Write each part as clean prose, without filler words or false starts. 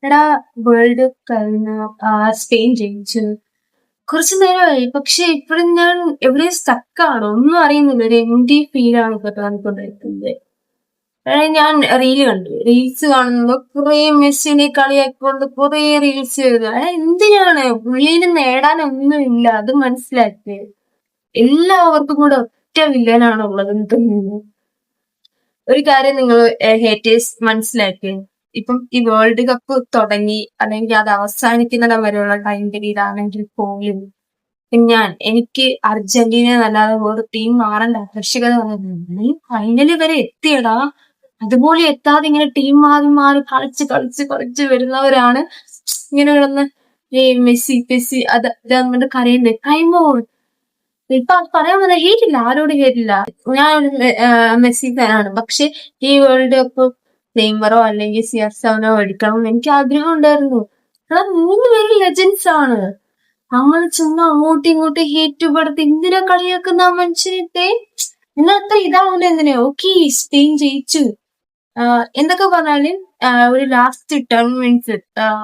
എടാ, world cup കഴിഞ്ഞ Spain ജയിച്ചു. കുറച്ചു നേരമായി. പക്ഷെ ഇപ്പഴും ഞാൻ എവിടെയോ സ്റ്റക്കാണ്. ഒന്നും അറിയുന്നില്ല. ഒരു എംപ്റ്റി ഫീലാണ് ഇപ്പൊ തോന്നിക്കൊണ്ടിരിക്കുന്നത്. ഞാൻ റീല് കണ്ടു. റീൽസ് കാണുമ്പോ കുറെ മെസ്സിനെ കളിയാക്കിക്കൊണ്ട് കുറെ റീൽസ് എഴുതുക. എന്തിനാണ്? പുള്ളിയിൽ നേടാനൊന്നുമില്ല. അത് മനസ്സിലാക്കി. എല്ലാവർക്കും കൂടെ ഒറ്റ വില്ലനാണ് ഉള്ളതെന്ന് തോന്നുന്നു. ഒരു കാര്യം നിങ്ങൾ ഹേറ്റേഴ്സ് മനസ്സിലാക്കി. ഇപ്പം ഈ വേൾഡ് കപ്പ് തുടങ്ങി അല്ലെങ്കിൽ അത് അവസാനിക്കുന്നിടം വരെയുള്ള ടൈം പീരീഡ് ആണെങ്കിൽ പോലും എനിക്ക് അർജന്റീന എന്നല്ലാതെ വേറെ ടീം മാറേണ്ട ആവശ്യകത വന്നിട്ടുണ്ട്. ഈ ഫൈനല് വരെ എത്തിയടാ. അതുപോലെ എത്താതെ ഇങ്ങനെ ടീം മാറി മാറി കളിച്ച് വരുന്നവരാണ് ഇങ്ങനെ കിടന്ന് ഈ മെസ്സി പെസ്സി അത് ഇതാ കരയുന്നത്. കൈമോൾ ഇപ്പൊ പറയാൻ വന്ന ഹേറ്റില്ല, ആരോട് ഹേറ്റില്ല. ഞാൻ മെസ്സി ഫാനാണ്. പക്ഷെ ഈ വേൾഡ് കപ്പ് നെയ്മറോ അല്ലെങ്കിൽ CR7 എടുക്കണം എന്ന് എനിക്ക് ആഗ്രഹം ഉണ്ടായിരുന്നു. കാരണം 3 പേര് ലെജൻസ് ആണ്. നമ്മൾ ചുമ്മാ അങ്ങോട്ടും ഇങ്ങോട്ടും ഹേറ്റുപെടുത്തി എന്തിനാ കളിയാക്കുന്ന ആ മനുഷ്യനെ? ഇന്നത്തെ ഇതാവുന്ന എന്തിനാ? ഓക്കെ, സ്പെയിൻ ജയിച്ചു. എന്തൊക്കെ പറഞ്ഞാലും ഒരു ലാസ്റ്റ് 10 മിനിറ്റ്സ്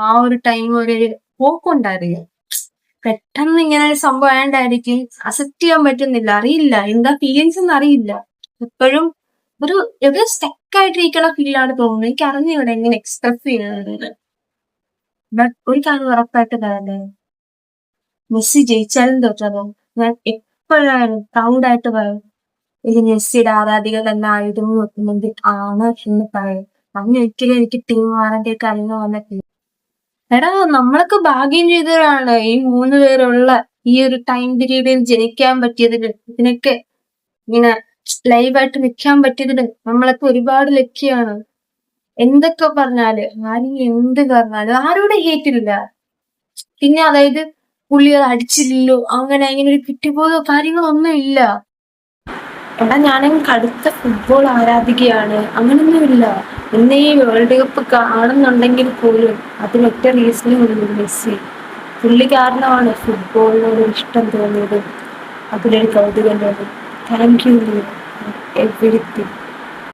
ആ ഒരു ടൈം ഒരു പോക്കുണ്ടായിരുന്നു. പെട്ടെന്ന് ഇങ്ങനെ ഒരു സംഭവം ആയതുകൊണ്ടായിരിക്കും അക്സെപ്റ്റ് ചെയ്യാൻ പറ്റുന്നില്ല. അറിയില്ല എന്താ ഫീലിങ്സ് എന്ന് അറിയില്ല. എപ്പോഴും ഒരു സ്റ്റക്ക് ആയിട്ടിരിക്കണ ഫീലാണ് തോന്നുന്നത്. എനിക്ക് അറിഞ്ഞൂടെ എങ്ങനെ എക്സ്പ്രസ് ചെയ്യുന്നത്. ബട്ട് ഒരു കാര്യം ഉറപ്പായിട്ട് തന്നെ, മെസ്സി ജയിച്ചാലും തോറ്റാലും ഞാൻ എപ്പോഴാണ് പ്രൗഡായിട്ട് പറയും, ഇത് മെസ്സിയുടെ ആരാധികൾ തന്നെ ആയിരുന്നു വെക്കുന്നെങ്കിൽ ആണ് എന്ന് പറയും. അങ്ങനെ ഒരിക്കലും എനിക്ക് ടീം മാറേണ്ട കാര്യങ്ങൾ വന്നിട്ടില്ല. എടാ, നമ്മളൊക്കെ ഭാഗ്യം ചെയ്തവരാണ് ഈ 3 പേരുള്ള ഈ ഒരു ടൈം പീരീഡിൽ ജനിക്കാൻ പറ്റിയതിന്. ഇതിനൊക്കെ ഇങ്ങനെ ലൈവായിട്ട് നിൽക്കാൻ പറ്റിയതിന് നമ്മളൊക്കെ ഒരുപാട് ലക്കിയാണ്. എന്തൊക്കെ പറഞ്ഞാല് എന്ത് പറഞ്ഞാലും ആരോടും ഹേറ്റില്ല. പിന്നെ അതായത് പുള്ളി അത് അടിച്ചില്ലല്ലോ അങ്ങനെ ഒരു കിട്ടിപ്പോയോ കാര്യങ്ങളൊന്നും ഇല്ല. എടാ, ഞാനെങ്കിൽ കടുത്ത ഫുട്ബോൾ ആരാധികയാണ്. അങ്ങനൊന്നുമില്ല. ഇന്ന് ഈ വേൾഡ് കപ്പ് കാണുന്നുണ്ടെങ്കിൽ പോലും അതിനൊറ്റ റീസണേ ഉള്ളൂ, മെസ്സി. പുള്ളി കാരണമാണ് ഫുട്ബോളിനോട് ഇഷ്ടം തോന്നിയത്. അതിലൊരു കൗതുകം തോന്നി. Thank you everything.